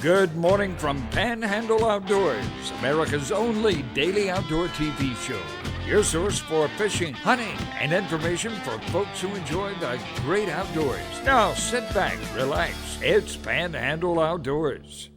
Good morning from Panhandle Outdoors, America's only daily outdoor TV show. Your source for fishing, hunting, and information for folks who enjoy the great outdoors. Now sit back, relax. It's Panhandle Outdoors.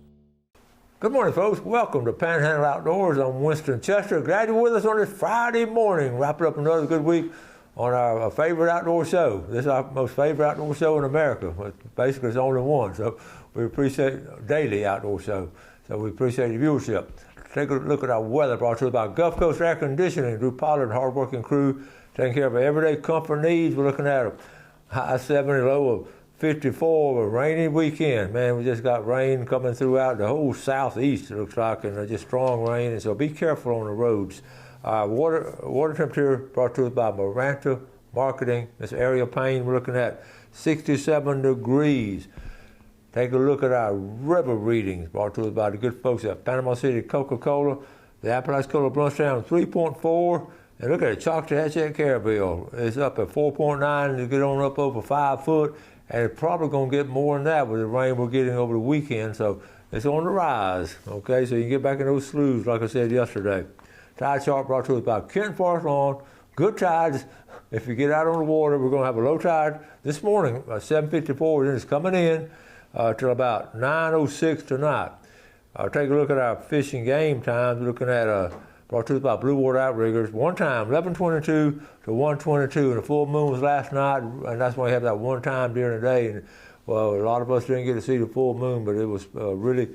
Good morning, folks. Welcome to Panhandle Outdoors. I'm Winston Chester. Glad you're with us on this Friday morning. Wrapping up another good week on our favorite outdoor show. This is our most favorite outdoor show in America. Basically, it's only one. So we appreciate daily outdoor show. So we appreciate your viewership. Take a look at our weather brought to us by Gulf Coast Air Conditioning. Drew Pollard and hardworking crew taking care of our everyday comfort needs. We're looking at a high 70, low of 54, a rainy weekend. Man, we just got rain coming throughout the whole southeast, it looks like, and just strong rain. And so be careful on the roads. Water temperature brought to us by Maranta Marketing. This Ariel Payne, we're looking at 67 degrees. Take a look at our river readings brought to us by the good folks at Panama City Coca-Cola. The Apalachicola Bluntstown 3.4. And look at the Choctaw Carabelle. It's up at 4.9 to get on up over 5 foot. And it's probably going to get more than that with the rain we're getting over the weekend. So it's on the rise. Okay, so you can get back in those sloughs like I said yesterday. Tide chart brought to us by Kent Forest Lawn. Good tides. If you get out on the water, we're going to have a low tide this morning, 7:54. Then it's coming in till about 9:06 tonight. Take a look at our fishing game times. We're looking at brought to us by Blue Water Outriggers. One time, 11:22 to 1:22, and the full moon was last night, and that's why we have that one time during the day. And well, a lot of us didn't get to see the full moon, but it was really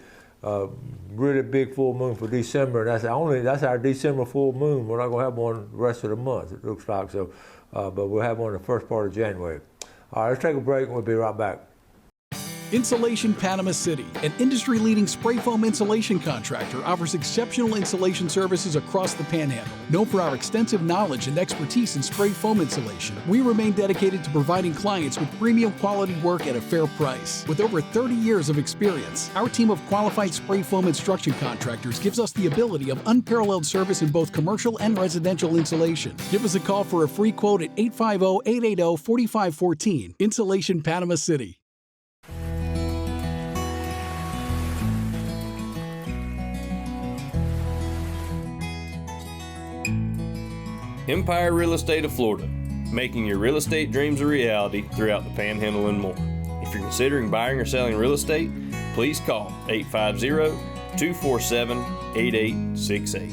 big full moon for December, and that's our December full moon. We're not going to have one the rest of the month, it looks like. So, but we'll have one in the first part of January. All right, let's take a break, and we'll be right back. Insulation Panama City, an industry-leading spray foam insulation contractor, offers exceptional insulation services across the Panhandle. Known for our extensive knowledge and expertise in spray foam insulation, we remain dedicated to providing clients with premium quality work at a fair price. With over 30 years of experience, our team of qualified spray foam instruction contractors gives us the ability of unparalleled service in both commercial and residential insulation. Give us a call for a free quote at 850-880-4514. Insulation Panama City. Empire Real Estate of Florida, making your real estate dreams a reality throughout the Panhandle and more. If you're considering buying or selling real estate, please call 850-247-8868.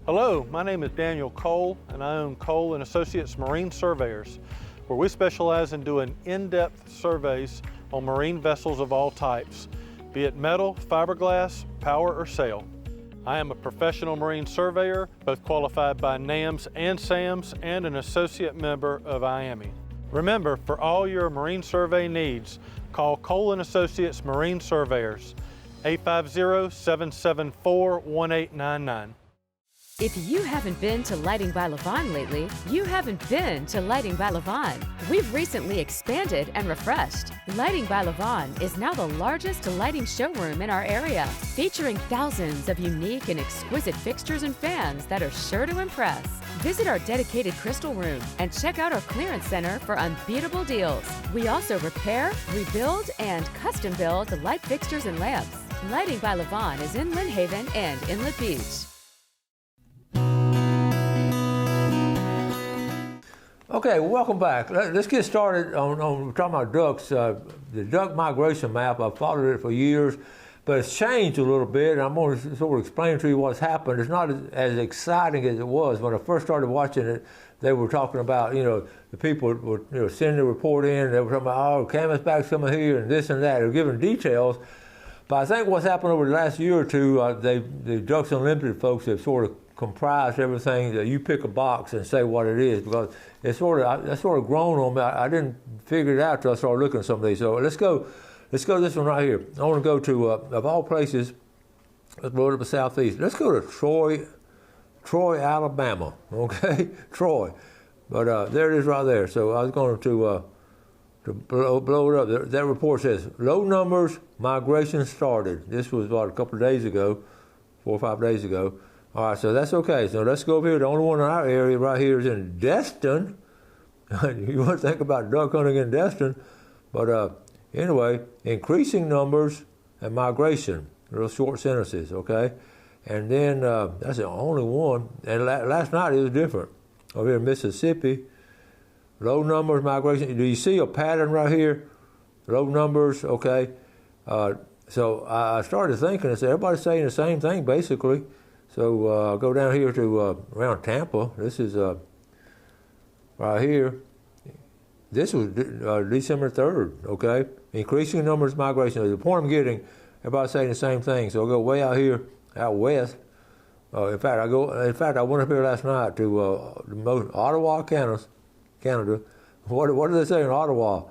Hello, my name is Daniel Cole, and I own Cole & Associates Marine Surveyors, where we specialize in doing in-depth surveys on marine vessels of all types, be it metal, fiberglass, power, or sail. I am a professional marine surveyor, both qualified by NAMS and SAMS, and an associate member of IAME. Remember, for all your marine survey needs, call Cole & Associates Marine Surveyors, 850-774-1899. If you haven't been to Lighting by Levon lately, you haven't been to Lighting by Levon. We've recently expanded and refreshed. Lighting by Levon is now the largest lighting showroom in our area, featuring thousands of unique and exquisite fixtures and fans that are sure to impress. Visit our dedicated crystal room and check out our clearance center for unbeatable deals. We also repair, rebuild, and custom build light fixtures and lamps. Lighting by Levon is in Lynn Haven and Inlet Beach. Okay, welcome back. Let's get started on talking about ducks. The duck migration map, I've followed it for years, but it's changed a little bit, and I'm going to sort of explain to you what's happened. It's not as exciting as it was. When I first started watching it, they were talking about, the people would send the report in, and they were talking about, canvasback's coming here, and this and that. They were giving details. But I think what's happened over the last year or two, the Ducks Unlimited folks have sort of comprised everything. That you pick a box and say what it is, because it's sort of grown on me. I didn't figure it out till I started looking at some of these. So let's go this one right here. I want to go to of all places. Let's blow it up the southeast. Let's go to Troy, Alabama. Okay, Troy. But there it is right there. So I was going to blow it up. That report says low numbers, migration started. This was a couple of days ago, 4 or 5 days ago. All right, so that's okay. So let's go over here. The only one in our area right here is in Destin. You want to think about duck hunting in Destin. But anyway, increasing numbers and migration. Real short sentences, okay? And then that's the only one. And last night it was different. Over here in Mississippi, low numbers, migration. Do you see a pattern right here? Low numbers, okay? So I started thinking, I said, everybody's saying the same thing, basically. So I'll go down here to around Tampa. This is right here. This was December 3rd, okay? Increasing numbers, migration. The point I'm getting, everybody's saying the same thing. So I'll go way out here, out west. In fact, I went up here last night to Ottawa, Canada. What do they say in Ottawa?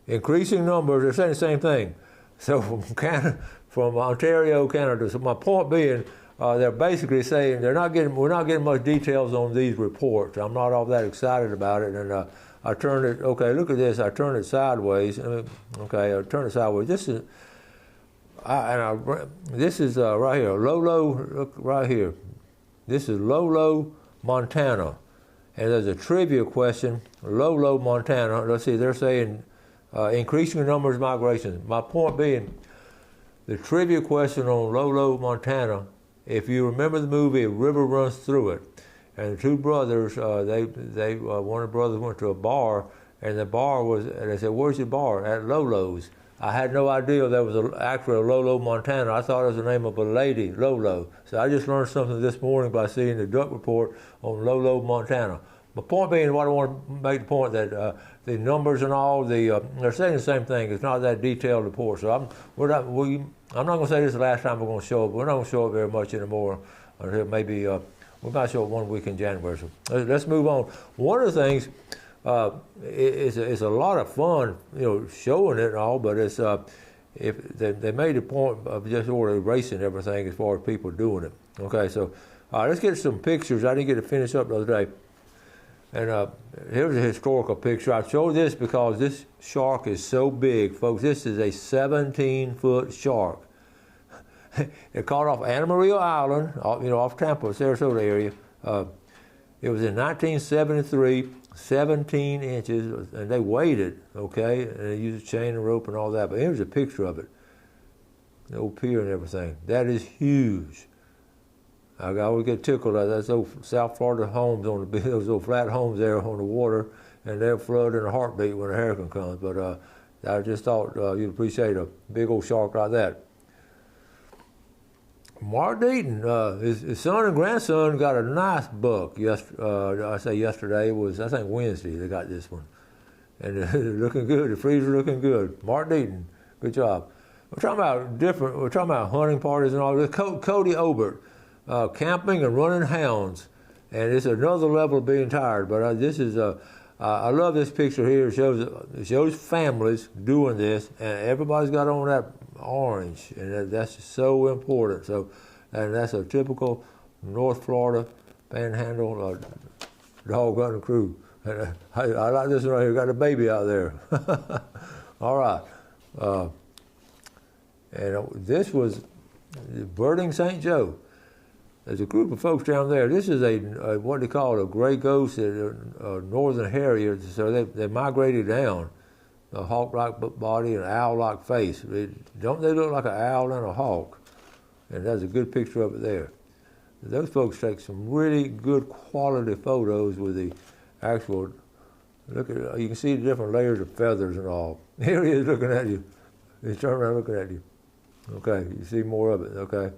Increasing numbers. They're saying the same thing. So from Ontario, Canada. So my point being, they're basically saying we're not getting much details on these reports. I'm not all that excited about it, and I turned it. Okay, look at this. I turned it sideways. Okay, I turned it sideways. This is right here. Lolo, look right here. This is Lolo, Montana, and there's a trivia question. Lolo, Montana. Let's see. They're saying increasing numbers, migration. My point being, the trivia question on Lolo, Montana. If you remember the movie, a river runs through it, and the two brothers, one of the brothers went to a bar, and the bar was, and they said, "Where's your bar?" At Lolo's. I had no idea that was actually a Lolo, Montana. I thought it was the name of a lady, Lolo. So I just learned something this morning by seeing the duck report on Lolo, Montana. My point being, what I want to make the point that the numbers and all, they're saying the same thing. It's not that detailed report. So I'm not going to say this is the last time we're going to show it. We're not going to show it very much anymore until maybe we might show it 1 week in January. So let's move on. One of the things it's a lot of fun, showing it and all, but it's if they made a point of just sort of erasing everything as far as people doing it. Okay, so let's get some pictures. I didn't get to finish up the other day. And here's a historical picture. I showed this because this shark is so big, folks. This is a 17-foot shark. It caught off Anna Maria Island, off Tampa, Sarasota area. It was in 1973, 17 inches, and they weighed it, okay? And they used a chain and rope and all that. But here's a picture of it, the old pier and everything. That is huge. I always get tickled at those old South Florida homes those old flat homes there on the water, and they'll flood in a heartbeat when a hurricane comes. But I just thought you'd appreciate a big old shark like that. Mark Deaton, his son and grandson got a nice buck. Yesterday, it was, I think, Wednesday they got this one. And looking good, the freezer looking good. Mark Deaton, good job. We're talking about hunting parties and all this. Cody Obert. Camping and running hounds, and it's another level of being tired. But this is I love this picture here. It shows families doing this, and everybody's got on that orange, and that's so important. So, and that's a typical North Florida Panhandle dog hunting crew. And I like this one right here. Got a baby out there. All right, and this was Birding St. Joe. There's a group of folks down there. This is a what they call a gray ghost, a northern harrier. So they migrated down, a hawk-like body and an owl-like face. Don't they look like an owl and a hawk? And there's a good picture of it there. Those folks take some really good quality photos with the actual. Look at, you can see the different layers of feathers and all. Here he is looking at you. He's turning around looking at you. Okay, you see more of it. Okay.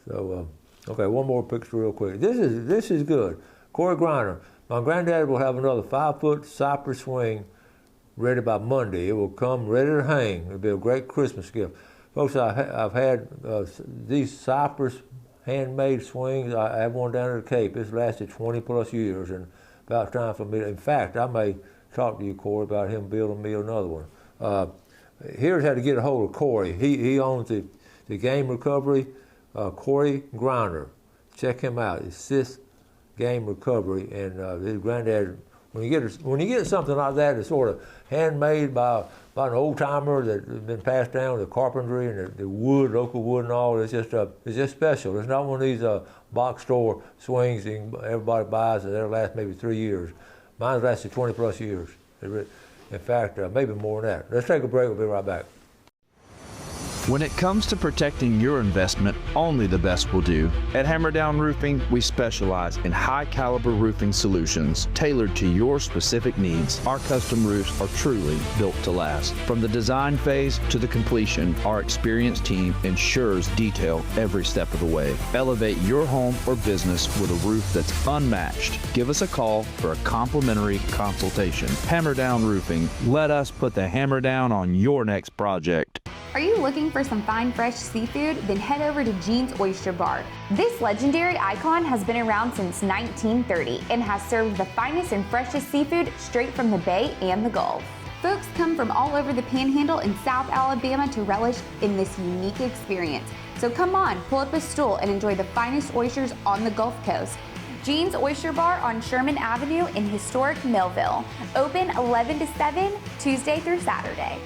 So, okay, one more picture real quick. This is good. Corey Griner. My granddad will have another 5-foot cypress swing ready by Monday. It will come ready to hang. It'll be a great Christmas gift. Folks, I've had these cypress handmade swings. I have one down at the Cape. It's lasted 20 plus years, and about time for me. In fact, I may talk to you, Corey, about him building me another one. Here's how to get a hold of Corey. He owns the game recovery. Corey Griner, check him out. It's Sis Game Recovery, and his granddad When you get something like that that's sort of handmade by an old timer that's been passed down, the carpentry and the wood, local wood and all, it's just special. It's not one of these box store swings that everybody buys and they'll last maybe 3 years. Mine's lasted 20 plus years. In fact, maybe more than that. Let's take a break. We'll be right back. When it comes to protecting your investment, only the best will do. At Hammerdown Roofing, we specialize in high-caliber roofing solutions tailored to your specific needs. Our custom roofs are truly built to last. From the design phase to the completion, our experienced team ensures detail every step of the way. Elevate your home or business with a roof that's unmatched. Give us a call for a complimentary consultation. Hammerdown Roofing. Let us put the hammer down on your next project. Are you looking for some fine fresh seafood? Then head over to Gene's Oyster Bar. This legendary icon has been around since 1930 and has served the finest and freshest seafood straight from the Bay and the Gulf. Folks come from all over the Panhandle and South Alabama to relish in this unique experience. So come on, pull up a stool and enjoy the finest oysters on the Gulf Coast. Gene's Oyster Bar on Sherman Avenue in historic Millville. Open 11 to 7, Tuesday through Saturday.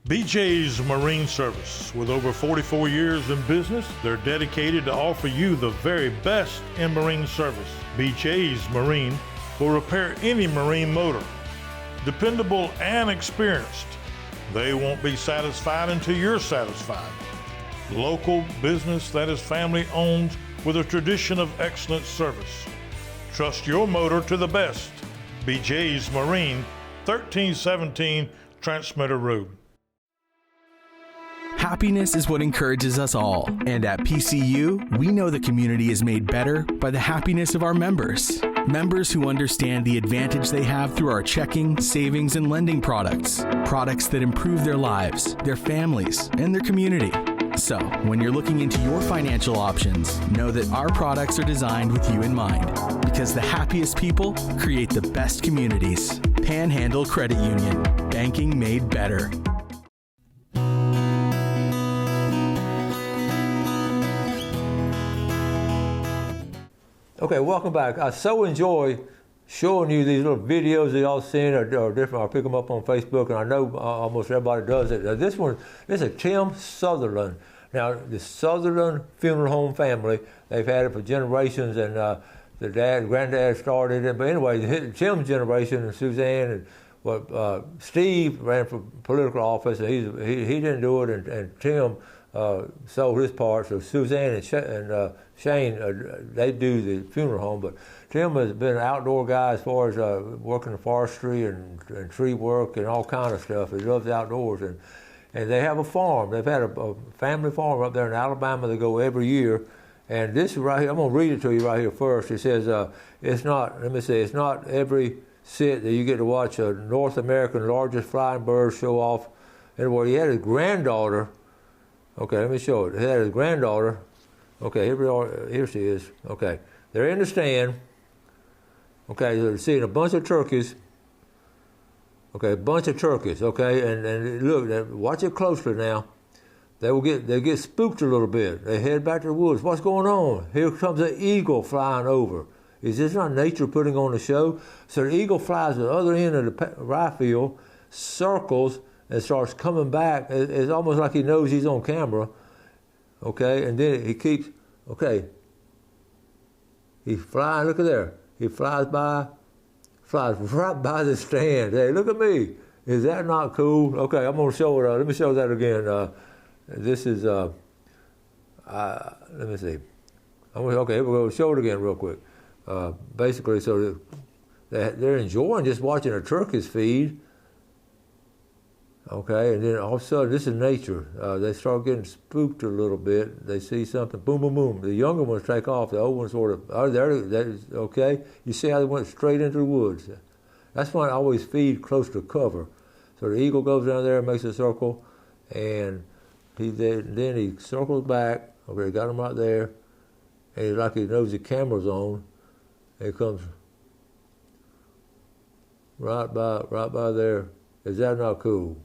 BJ's Marine Service. With over 44 years in business, they're dedicated to offer you the very best in marine service. BJ's Marine will repair any marine motor. Dependable and experienced. They won't be satisfied until you're satisfied. Local business that is family owned with a tradition of excellent service. Trust your motor to the best. BJ's Marine, 1317 Transmitter Road. Happiness is what encourages us all, and at PCU, we know the community is made better by the happiness of our members. Members who understand the advantage they have through our checking, savings, and lending products. Products that improve their lives, their families, and their community. So, when you're looking into your financial options, know that our products are designed with you in mind. Because the happiest people create the best communities. Panhandle Credit Union. Banking made better. Okay, welcome back. I so enjoy showing you these little videos that y'all seen or different. I'll pick them up on Facebook, and I know almost everybody does it. This is Tim Sutherland. Now, the Sutherland Funeral Home family, they've had it for generations, and the granddad started it. But anyway, Tim's generation and Suzanne and Steve ran for political office, and he didn't do it, and Tim sold his part. So Suzanne and Shane, they do the funeral home, but Tim has been an outdoor guy as far as working in forestry and tree work and all kind of stuff. He loves outdoors, and they have a farm. They've had a family farm up there in Alabama. They go every year, and this right here, I'm going to read it to you right here first. It says, it's not every sit that you get to watch a North American largest flying bird show off. Anyway, he had his granddaughter. Okay, let me show it. He had his granddaughter. Okay, here she is. Okay, they're in the stand. Okay, they're seeing a bunch of turkeys. Okay, a bunch of turkeys. Okay, and look, watch it closely now. They get spooked a little bit. They head back to the woods. What's going on? Here comes an eagle flying over. Is this not nature putting on a show? So the eagle flies to the other end of the rye field, circles, and starts coming back. It's almost like he knows he's on camera. Okay, and then he keeps, okay. He's flying, look at there. He flies right by the stand. Hey, look at me. Is that not cool? Okay, I'm gonna show it, let me show that again. This is, let me see. Okay, here we go, show it again real quick. Basically, so they're enjoying just watching a turkeys feed. Okay, and then all of a sudden, this is nature. They start getting spooked a little bit. They see something, boom, boom, boom. The younger ones take off. The old ones sort of, okay. You see how they went straight into the woods. That's why I always feed close to cover. So the eagle goes down there and makes a circle, and then he circles back. Okay, got him right there, and he's like he knows the camera's on. And he comes right by there. Is that not cool?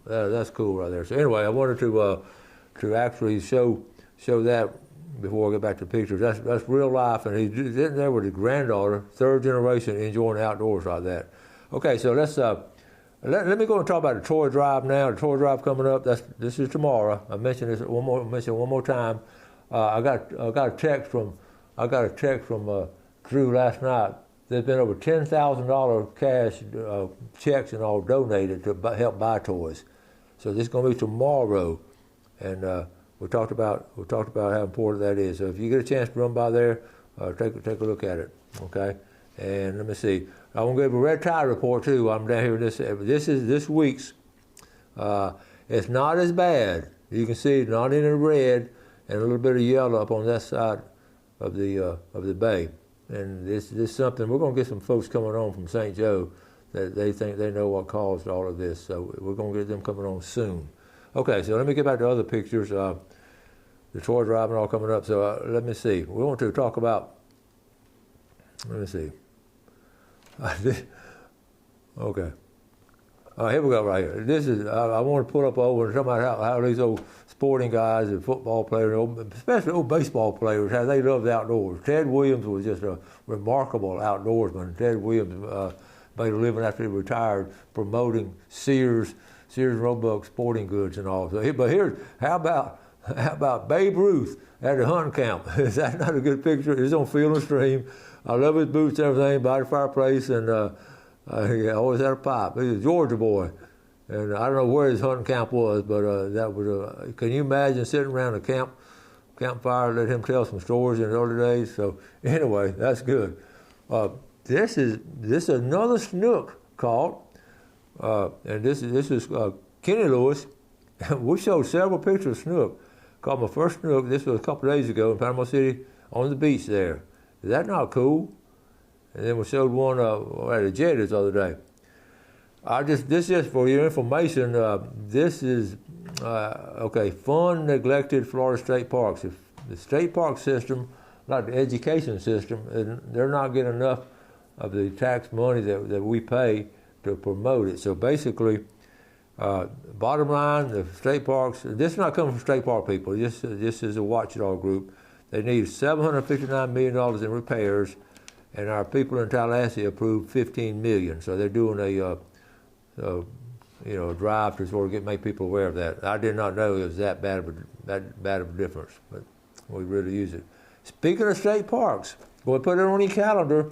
That's cool right there. So anyway, I wanted to actually show that before I get back to the pictures. That's real life, and he's sitting there with his granddaughter, third generation, enjoying the outdoors like that. Okay, so let's let me go and talk about the Troy Drive now. The Troy Drive coming up. This is tomorrow. I mentioned this one more time. I got a text from Drew last night. There's been over $10,000 cash checks and all donated to help buy toys. So this is going to be tomorrow, and we talked about how important that is. So if you get a chance to run by there, take a look at it. Okay, and let me see. I want to give a red tide report too. I'm down here. This is this week's. It's not as bad. You can see it's not in the red and a little bit of yellow up on that side of the bay. And this is something, we're going to get some folks coming on from St. Joe that they think they know what caused all of this. So we're going to get them coming on soon. Okay, so let me get back to other pictures. The Troy Drive and all coming up. So let me see. We want to talk about, let me see. Okay. Here we go right here. This is, I want to put up over and talk about how these old sporting guys and football players, especially old baseball players, how they love the outdoors. Ted Williams was just a remarkable outdoorsman. Ted Williams made a living after he retired promoting Sears Roebuck sporting goods and all. So, but here, how about Babe Ruth at the hunting camp? Is that not a good picture? It's on Field and Stream. I love his boots and everything, by the fireplace, and he always had a pipe. He was a Georgia boy. And I don't know where his hunting camp was, but that was can you imagine sitting around a campfire, let him tell some stories in the early days? So anyway, that's good. This is another snook caught, and this is Kenny Lewis. We showed several pictures of snook. Caught my first snook. This was a couple of days ago in Panama City on the beach there. Is that not cool? And then we showed one at the jetty the other day. This is for your information. This is fund neglected Florida state parks. If the state park system, like the education system, they're not getting enough of the tax money that we pay to promote it. So basically, bottom line, the state parks. This is not coming from state park people. This is a watchdog group. They need $759 million in repairs, and our people in Tallahassee approved $15 million. So they're doing a drive to sort of make people aware of that. I did not know it was that bad of a difference, but we really use it. Speaking of state parks, we'll put it on your calendar,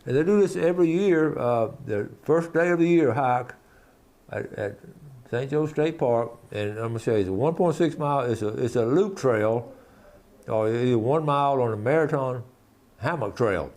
and they do this every year. The first day of the year hike at St. Joe State Park, and I'm gonna show you, it's a 1.6 mile. It's a loop trail, or either 1 mile on a marathon hammock trail,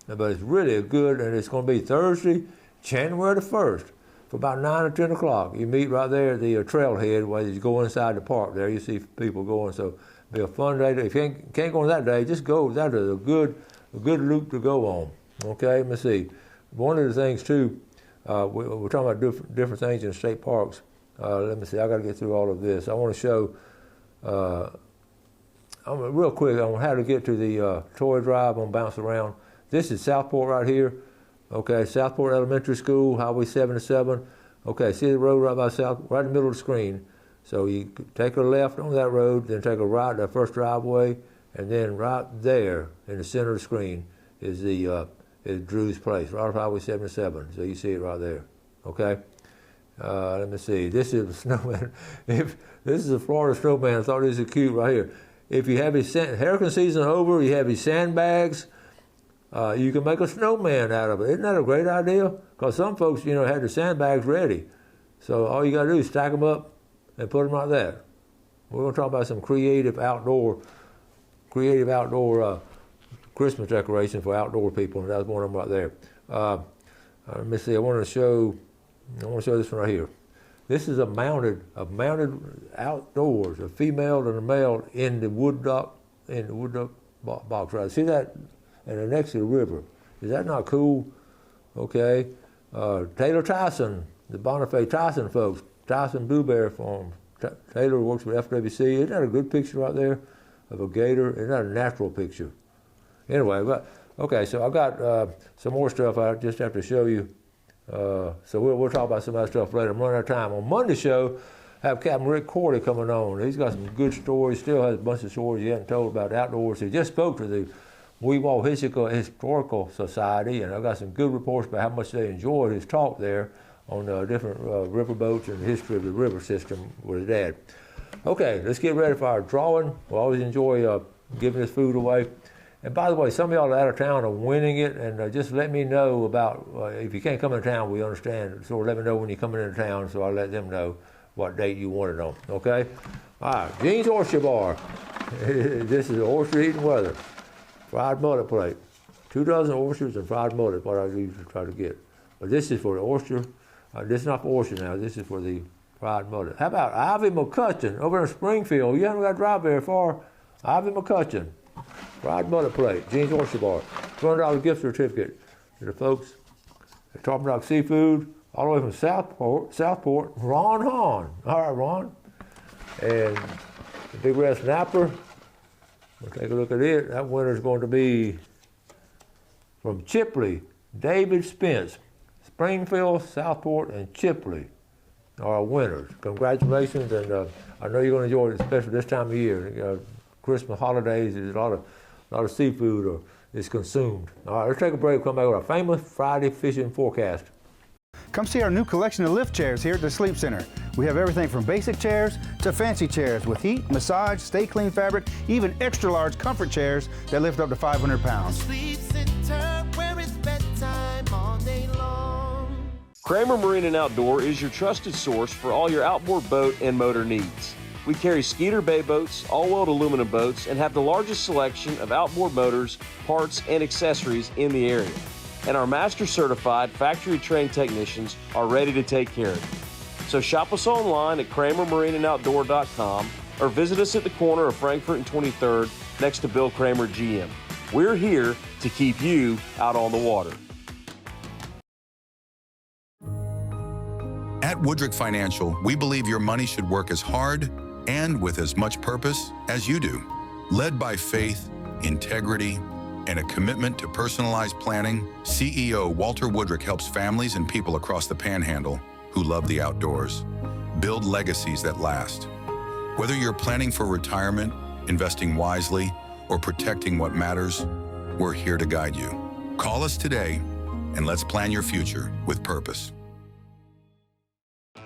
but it's really good, and it's going to be Thursday, January the 1st. For about 9 or 10 o'clock. You meet right there at the trailhead where you go inside the park there. You see people going, so it'll be a fun day. If you can't go on that day, just go. That is a good loop to go on. Okay, let me see. One of the things too, we're talking about different things in state parks. Let me see, I got to get through all of this. I want to show, real quick, on how to get to the Troy Drive on Bounce Around. This is Southport right here. Okay, Southport Elementary School, Highway 77. Okay, see the road right by right in the middle of the screen. So you take a left on that road, then take a right, that first driveway, and then right there in the center of the screen is Drew's place, right off Highway 77. So you see it right there. Okay. Let me see. This is a snowman. This is a Florida snowman. I thought this was cute right here. If you have his hurricane season over, you have his sandbags. You can make a snowman out of it. Isn't that a great idea? Because some folks, had the sandbags ready. So all you got to do is stack them up and put them like that. We're going to talk about some creative outdoor Christmas decorations for outdoor people, and that's one of them right there. Let me see. I want to show this one right here. This is a mounted outdoors, a female and a male in the wood duck box. Right? See that? And they're next to the river. Is that not cool? Okay. Taylor Tyson, the Bonifay Tyson folks, Tyson Blueberry Farm. Taylor works with FWC. Isn't that a good picture right there of a gator? Isn't that a natural picture? Anyway, okay, so I got some more stuff I just have to show you. So we'll talk about some of that stuff later. I'm running out of time. On Monday's show, have Captain Rick Corley coming on. He's got some good stories, still has a bunch of stories he hasn't told about outdoors. He just spoke to the Weewaw Historical Society, and I've got some good reports about how much they enjoyed his talk there on different riverboats and the history of the river system with his dad. Okay, let's get ready for our drawing. We always enjoy giving this food away. And by the way, some of y'all out of town are winning it, and just let me know about, if you can't come into town, we understand. So let me know when you're coming into town, so I'll let them know what date you want it on, okay? All right, Gene's Oyster Bar. This is oyster eating weather. Fried mullet plate. 2 dozen oysters and fried mullet, what I usually try to get. But this is for the oyster. This is not for oyster now, this is for the fried mullet. How about Ivy McCutcheon over in Springfield? You haven't got to drive very far. Ivy McCutcheon. Fried mullet plate, Gene's Oyster Bar. $200 gift certificate to the folks at Tarpon Rock Seafood, all the way from Southport, Ron Hahn. All right, Ron. And the Big Red Snapper, we'll take a look at it. That winner's going to be from Chipley, David Spence. Springfield, Southport, and Chipley are our winners. Congratulations, and I know you're going to enjoy it, especially this time of year. Christmas holidays, there's a lot of seafood is consumed. All right, let's take a break. Come back with our famous Friday fishing forecast. Come see our new collection of lift chairs here at the Sleep Center. We have everything from basic chairs to fancy chairs with heat, massage, stay clean fabric, even extra large comfort chairs that lift up to 500 pounds. Sleep Center, where it's bedtime all day long. Kramer Marine and Outdoor is your trusted source for all your outboard boat and motor needs. We carry Skeeter Bay boats, all-wheeled aluminum boats, and have the largest selection of outboard motors, parts, and accessories in the area. And our master-certified, factory-trained technicians are ready to take care of you. So shop us online at KramerMarineandOutdoor.com or visit us at the corner of Frankfort and 23rd next to Bill Kramer GM. We're here to keep you out on the water. At Woodrick Financial, we believe your money should work as hard and with as much purpose as you do. Led by faith, integrity, and a commitment to personalized planning, CEO Walter Woodrick helps families and people across the Panhandle who love the outdoors build legacies that last. Whether you're planning for retirement, investing wisely, or protecting what matters, we're here to guide you. Call us today and let's plan your future with purpose.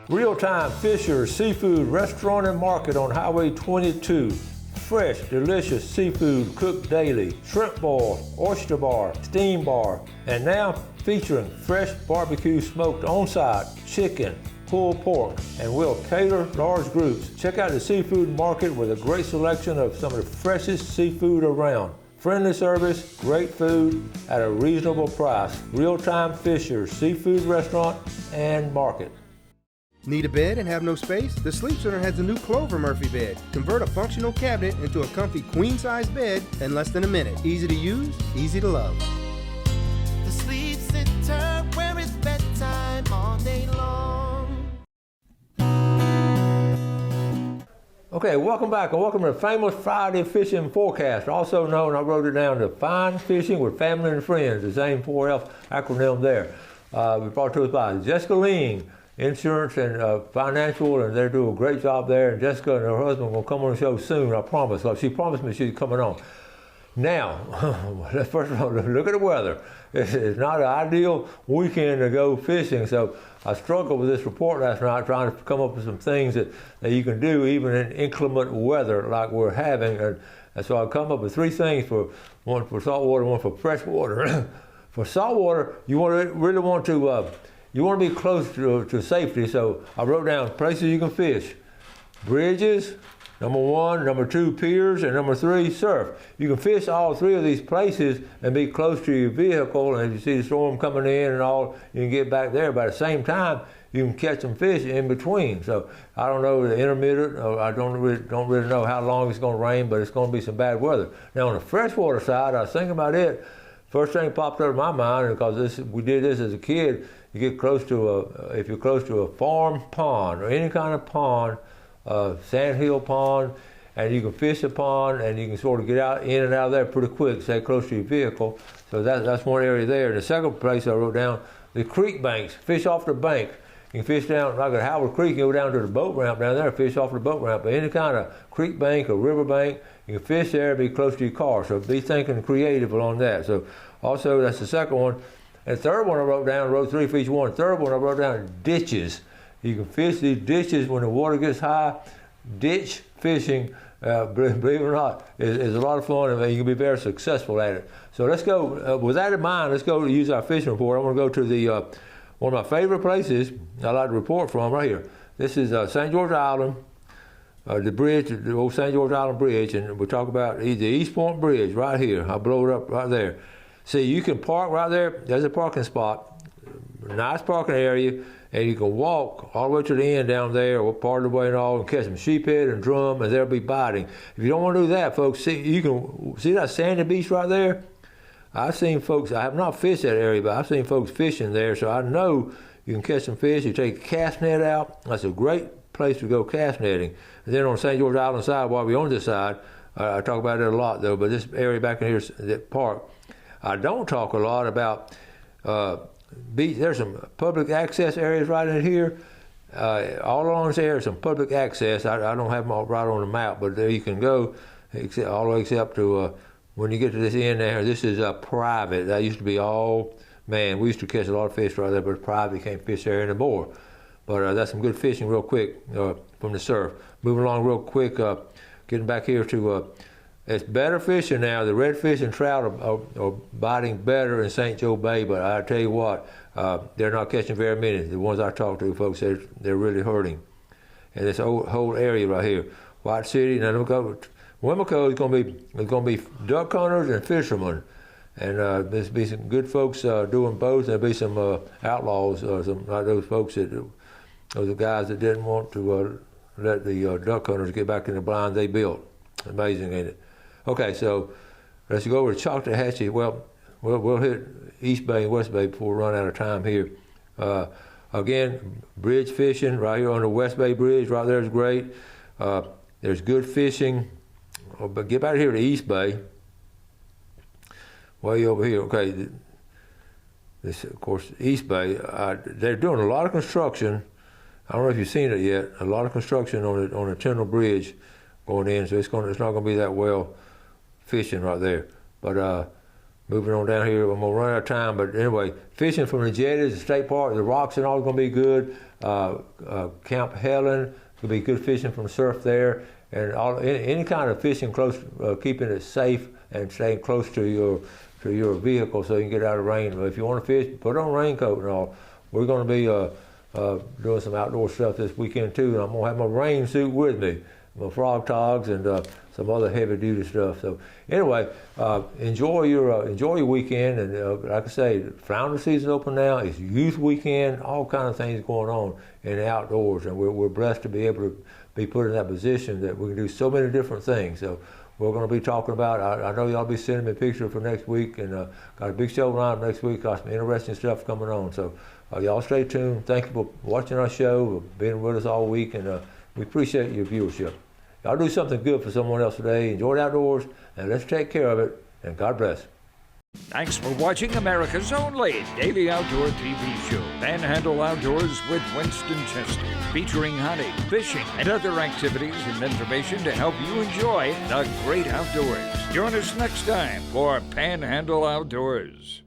Real-time Fisher's Seafood Restaurant and Market on Highway 22. Fresh, delicious seafood cooked daily, shrimp boil, oyster bar, steam bar, and now featuring fresh barbecue smoked on-site chicken, pulled pork, and we'll cater large groups. Check out the Seafood Market with a great selection of some of the freshest seafood around. Friendly service, great food at a reasonable price. Real-time Fisher's Seafood Restaurant and Market. Need a bed and have no space? The Sleep Center has a new Clover Murphy bed. Convert a functional cabinet into a comfy queen-size bed in less than a minute. Easy to use, easy to love. The Sleep Center, where it's bedtime all day long. Okay, welcome back and welcome to the famous Friday fishing forecast, also known, I wrote it down, to Fine Fishing with Family and Friends, the same 4F acronym there. We brought to us by Jessica Ling, Insurance and Financial, and they do a great job there. And Jessica and her husband will come on the show soon, I promise. So she promised me she's coming on. Now, first of all, look at the weather. It's not an ideal weekend to go fishing, so I struggled with this report last night trying to come up with some things that you can do even in inclement weather like we're having. And so I come up with 3 things, one for saltwater, one for freshwater. For saltwater, you really want to be close to safety, so I wrote down places you can fish. Bridges, number 1, number 2, piers, and number 3, surf. You can fish all 3 of these places and be close to your vehicle, and if you see the storm coming in and all, you can get back there. But at the same time, you can catch some fish in between. So I don't know the intermittent, or I don't really know how long it's going to rain, but it's going to be some bad weather. Now on the freshwater side, I was thinking about it. First thing popped up in my mind, because we did this as a kid. You get close to if you're close to a farm pond or any kind of pond, sandhill pond, and you can fish a pond and you can sort of get in and out of there pretty quick, stay close to your vehicle. So that's one area there. And the second place I wrote down, the creek banks, fish off the bank. You can fish down, like at Howard Creek, you go down to the boat ramp down there, fish off the boat ramp. But any kind of creek bank or river bank, you can fish there and be close to your car. So be thinking creative along that. So also, that's the second one. And the third one I wrote down, wrote 3 for each one. Third one I wrote down ditches. You can fish these ditches when the water gets high. Ditch fishing, believe it or not, is a lot of fun, and you can be very successful at it. So let's go, with that in mind, let's go use our fishing report. I want to go to the one of my favorite places I like to report from right here. This is St. George Island, the bridge, the old St. George Island Bridge, and we'll talk about the East Point Bridge right here. I'll blow it up right there. See, you can park right there. There's a parking spot, nice parking area, and you can walk all the way to the end down there, or part of the way and all, and catch some sheephead and drum, and they'll be biting. If you don't want to do that, folks, see, you can see that sandy beach right there. I've seen folks, I have not fished that area, but I've seen folks fishing there, so I know you can catch some fish. You take a cast net out. That's a great place to go cast netting. And then on St. George Island side, while we're on this side, I talk about it a lot though, but this area back in here, that park, I don't talk a lot about beach. There's some public access areas right in here. All along this area, some public access. I don't have them all right on the map, but there you can go all the way except to when you get to this end there. This is private. That used to be all, man, we used to catch a lot of fish right there, but it's private. You can't fish there anymore. But that's some good fishing real quick from the surf. Moving along real quick, getting back here to, it's better fishing now. The redfish and trout are biting better in St. Joe Bay, but I tell you what, they're not catching very many. The ones I talk to, folks, they're really hurting. And this whole area right here, White City, now Wemico is going to be duck hunters and fishermen, and there'll be some good folks doing both. There'll be some outlaws, some like those folks those the guys that didn't want to let the duck hunters get back in the blind they built. Amazing, ain't it? Okay, so let's go over to Choctahatchee. Well, we'll hit East Bay and West Bay before we run out of time here. Again, bridge fishing right here on the West Bay Bridge. Right there is great. There's good fishing. But get back here to East Bay. Way over here. Okay, this of course East Bay. They're doing a lot of construction. I don't know if you've seen it yet. A lot of construction on the Tyndall Bridge going in, so it's not going to be that well fishing right there. But moving on down here, I'm going to run out of time. But anyway, fishing from the jetties, the state park, the rocks and all is going to be good. Camp Helen will be good fishing from surf there. And any kind of fishing close, keeping it safe and staying close to your vehicle so you can get out of rain. But if you want to fish, put on a raincoat and all. We're going to be doing some outdoor stuff this weekend too, and I'm going to have my rain suit with me, my frog togs, and some other heavy duty stuff. So anyway, enjoy your weekend, and like I say, flounder season open now. It's youth weekend, all kind of things going on in the outdoors, and we're blessed to be able to be put in that position that we can do so many different things. So we're going to be talking about, I know y'all be sending me a picture for next week, and got a big show lined up next week, got some interesting stuff coming on. So y'all stay tuned. Thank you for watching our show, being with us all week, and we appreciate your viewership. Y'all do something good for someone else today. Enjoy the outdoors, and let's take care of it, and God bless. Thanks for watching America's only daily outdoor TV show, Panhandle Outdoors with Winston Chester, featuring hunting, fishing, and other activities and information to help you enjoy the great outdoors. Join us next time for Panhandle Outdoors.